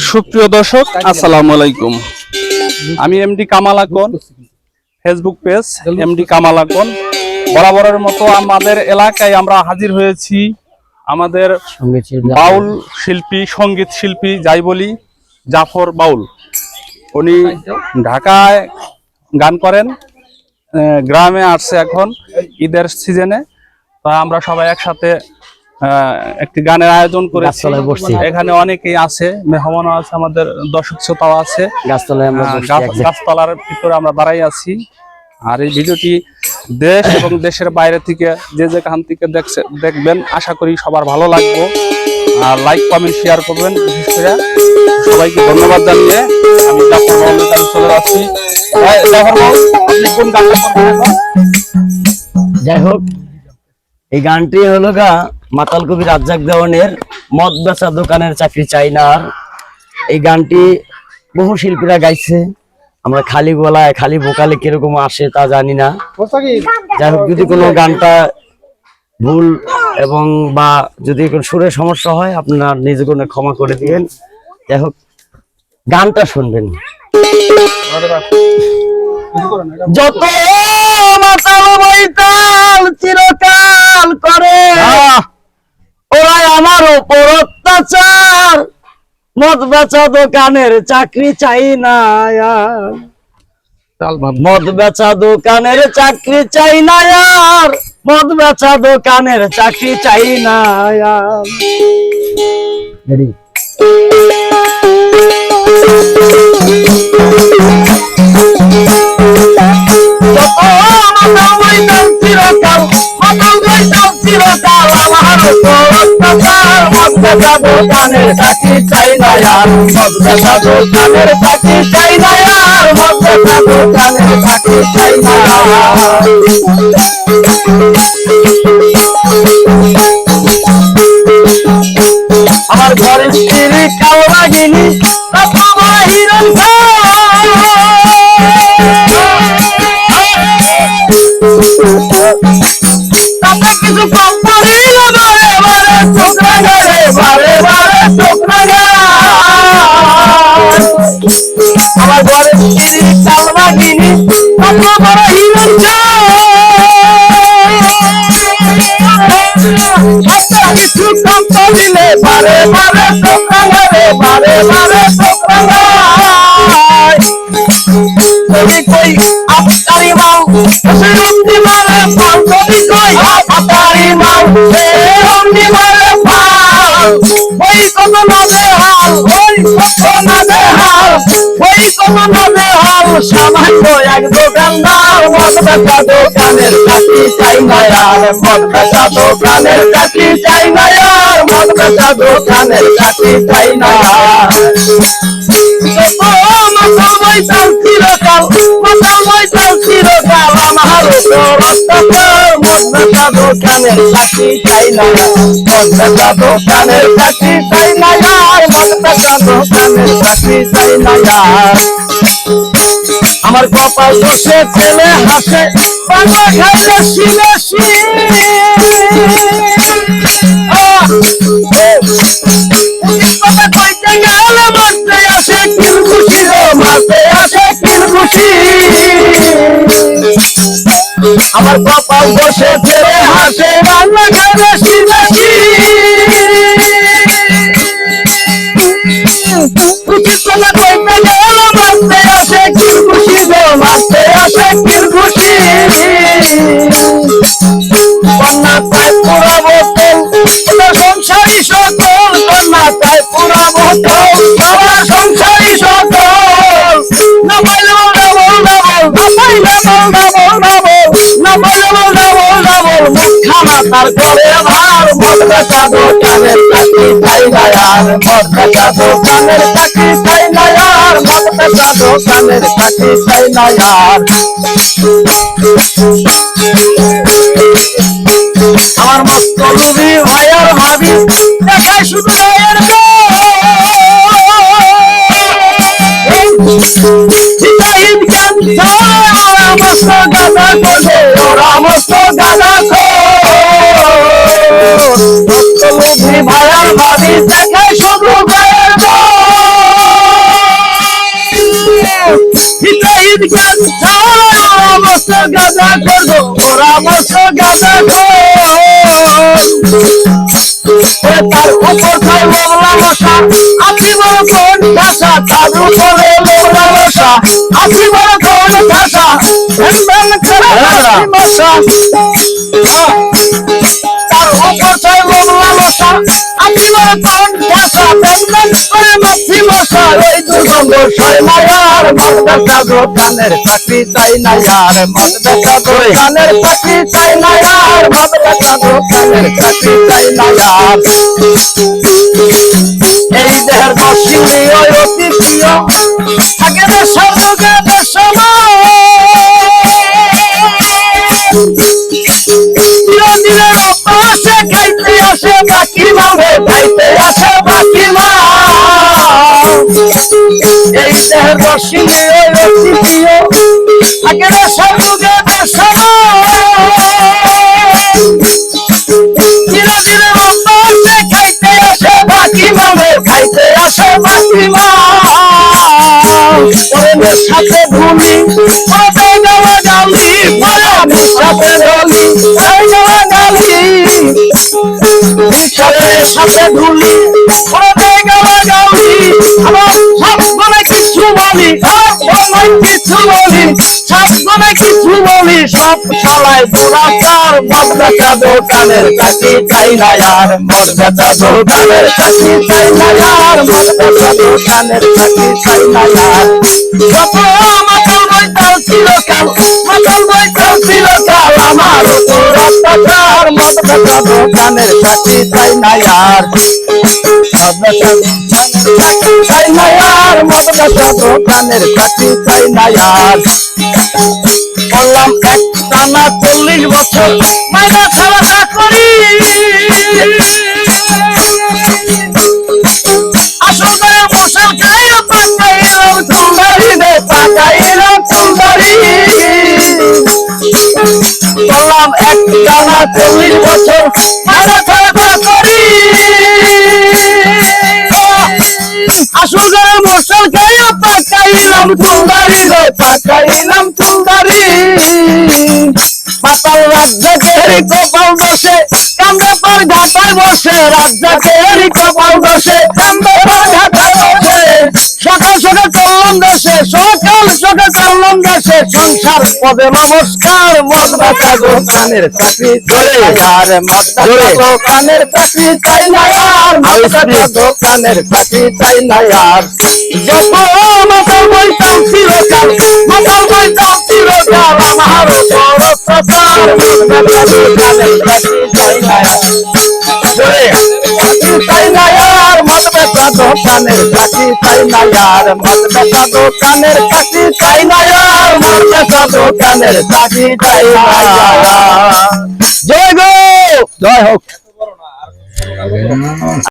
সুপ্রিয় দর্শক, আসসালামু আলাইকুম। আমি MD Kamal Akon, Facebook page MD Kamal Akon. বরাবরের মতো আমাদের এলাকায় আমরা হাজির হয়েছি আমাদের বাউল শিল্পী, সঙ্গীত শিল্পী যাই বলি জাফর বাউল। উনি ঢাকায় গান করেন, গ্রামে আসছে এখন ঈদের সিজনে। তো আমরা সবাই একসাথে একটি গানের আয়োজন করেছি। এখানে অনেকেই আছে, মেহমানও আছে, আমাদের দর্শক শ্রোতাও আছে। গাছতলার ভিতরে আমরা দাঁড়াই আছি। আর এই ভিডিওটি দেশ এবং দেশের বাইরে থেকে যে যেখান থেকে দেখবেন, আশা করি সবার ভালো লাগবে। আর লাইক, কমেন্ট, শেয়ার করবেন। বিশেষ করে সবাইকে ধন্যবাদ জানিয়ে আমি জাফর বাউলের কাছে চলে যাচ্ছি। জাফর বাউল, আপনি কোন গানটা করবেন? যাই হোক, এই গানটি হলো মাতাল কবি রাজ্জাক দেওয়ানের মদ বেচা দোকানের চাকরি চাই না। এই গানটি বহু শিল্পীরা গাইছে। আমরা খালি গলায় খালি ভোকালে কিরকম আসে তা জানি না। যাই হোক, যদি কোনো গানটা ভুল এবং বা যদি কোনো সুরের সমস্যা হয়, আপনারা নিজে কোনো ক্ষমা করে দিবেন। যাই হোক, গানটা শুনবেন। যত মাতাল বৈতাল চিরকাল করে ওরাই আমার উপর অত্যাচার, মদ বেচা দোকানের চাকরি চাই না। মদ বেচা দোকানের চাকরি চাই না, মদ বেচা দোকানের চাকরি চাই না। দোকানের চাকরি চাই না, মদ বেচা দোকানের চাকরি চাই না, মদ বেচা দোকানের চাকরি চাই না। আমার ঘরের স্ত্রী কালবাগিনী হিরণ, তাতে কিছু কম পড়িল বারে বারে চোখরা গাড়ে, বারে বারে চোখরা গাড়। আমার ঘরের স্ত্রী কালবাগিনী হিরণ, কিছু কম পড়িলে বারে বারে চোখরা গাড়ে, বারে বারে চোখরা গাড়। কই আপনারি মাও সে রুটি মারে ফাল, কবি কই আপনারি মাও সে রুটি মারে ফাল। ওই কত নদে হাল, ওই কত নদে হাল, ওই কত নদে হাল। সামান্য এক দোকানদার, মদ বেচা দোকানের চাকরি চাই না, মদ বেচা দোকানের চাকরি চাই না, মদ বেচা দোকানের চাকরি চাই না। মাতাল বৈতাল চিরকাল, মাতাল বৈতাল চিরকাল আমার অত্যাচার, মদ বেচা দোকানের চাকরি চাই না, মদ বেচা দোকানের চাকরি চাই না, মদ বেচা দোকানের চাকরি চাই না। আমার কপাল বসে ছেলে হাসে, পাতা খাইলে শিলে কইতে গেলে মারতে আসে কিল খুশি, মারতে আসে কিল খুশি। আমার কপাল বসে ছেলে হাসে, রান্না খাইলে শিলে কইতে গেলে মারতে আসে কিল খুশি, মারতে আসে কিল খুশি। কন্যা তাই পুরা বোতল সংসারী সকল, কন্যা তাই পুরা বোতল সংসারী সকল। না পাইলে ডাবল ডাবল, না পাইলে ডাবল ডাবল, না পাইলে ডাবল ডাবল। মুখ খানা তার করে ভার, মদ বেচা দোকানের চাকরি চাই না, মদ বেচা দোকানের চাকরি চাই না, মদ বেচা দোকানের চাকরি চাই না। আমার মস্ত লুবি ভাইয়ার ভাবি দেখায় শুধু ভাইয়ের হিতাহিত জ্ঞান ছাড়া, ওরা মস্ত গাঁদা খোঁজে, ওরা মস্ত গাঁদা খোঁজ। মস্ত লুবি ভাইয়ার ভাবি দেখায় শুধু ভাইয়ের শহীদ জ্ঞান সমস্ত গাঁজা করবো পরামর্শ গাঁজা তার উপর খাই লোমলা মশা আপনি বড় কোন ভাষা তার উপরে লোমলা মশা আপনি বড় কোন ভাষা মশা তার উপর খাই লোমলা মশা আপনি বড় কোন ভাষা ব্যাংক করে মাছি মশা ওই দুর্গন্ধ সয় মায়ার মাদ্রাসা দোকানের চাকরি চাই না আর মাদ্রাসা দোকানের চাকরি চাই না আর মাদ্রাসা দোকানের চাকরি চাই না আর এই দেহের বসিলে ওই অতি প্রিয় থাকে না সর্বগে সময় চিরদিনের অভ্যাসে খাইতে আসে বাকি মামে খাইতে আসে বাকি মা এই দেহের বসিলে ওই অতি প্রিয় থাকে না সর্বগে সময় চিরদিনের অভ্যাসে খাইতে আসে বাকি মামে খাইতে আসে বাকি মা ওদের সাথে ভুলি ওদের গাওয়া গালি ওদের সাথে ধলি গাওয়া গালি সাথে ধুলি ওদের গাওয়া গালি আমার সব মনে কিছু বলি কিছু বলি সব মনে কিছু বলি সব শালায় বোরাকার মাদ্রাসা দোকানের চাকরি চাই না আর মাদ্রাসা দোকানের চাকরি চাই না আর মাদ্রাসা দোকানের চাকরি চাই না আর যত মাতাল বইতাল চিরকাল মাতাল বইতাল চিরকাল আমার উপর অত্যাচার মাদ্রাসা দোকানের চাকরি চাই না আর মাদ্রাসা চাকরি চাই না আর মাদ্রাসা দোকানের চাকরি চাই না আর বললাম এক টানা 40 বছর মাইনা খাওয়া করি আসলে মশাল খাইয়া পাকাইলাম চুলদারি রে পাকাইলাম চুলদারি বললাম এক টানা 40 বছর মাইনা খাওয়া করি আসলে মশাল খাইয়া পাকাইলাম চুলদারি রে পাকাইলাম চুলদারি মাতাল রাজ্জাকের কপাল বসে কামড়ে পর ঘাটায় বসে রাজ্জাকের কপাল বসে কামড়ে পর ঘাটায় বসে সকাল সকাল চললাম দেশে সকাল সকাল চললাম দেশে সংসার পদে নমস্কার মাদ্রাসা দোকানের চাকরি চাই আর মাদ্রাসা দোকানের চাকরি চাই না আর মাদ্রাসা দোকানের চাকরি চাই না আর যত মাতাল বইতাম চিরকাল মাতাল বইতাম চিরকাল আমার উপর অত্যাচার মাদ্রাসা দোকানের চাকরি চাই না চাই না আর মাদ্রাসা দোকানের চাকরি চাই না আর মাদ্রাসা দোকানের চাকরি চাই না আর মাদ্রাসা দোকানের চাকরি চাই না জয় গো জয় হোক